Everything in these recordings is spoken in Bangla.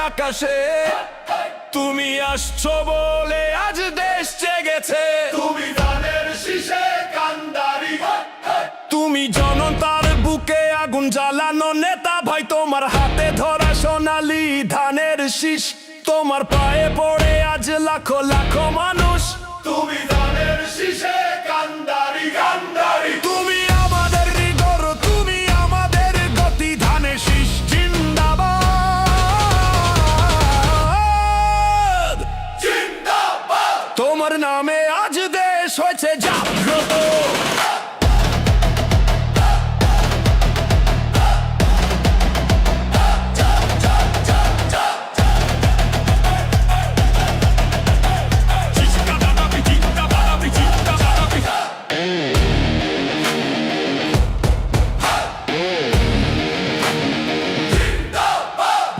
আকাশে তুমি আসছো বলে আজ দেশ জেগেছে। তুমি ধানের শীষে কান্ডারি, তুমি জনতার বুকে আগুন জ্বালানো নেতা ভাই, তোমার হাতে ধরা সোনালী ধানের শীষ, তোমার পায়ে পড়ে আজ লাখো লাখো মানুষ। তুমি ধানের শীষে কান্ডারি, কান্ডারি। তুমি আমাদের হৃদয়, তুমি আমাদের গতি, ধানের শীষ জিন্দাবাদ জিন্দাবাদ। তোমার নামে আজ দেশ হয়েছে জাগ্রত।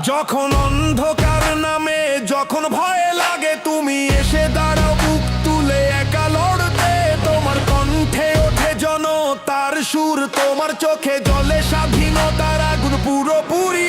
যখন অন্ধকার নামে, যখন ভয় লাগে, তুমি এসে দাঁড়াও বুক তুলে একা লড়তে। তোমার কণ্ঠে ওঠে জনতার সুর, তোমার চোখে জ্বলে স্বাধীনতার আগুন পুরোপুরি।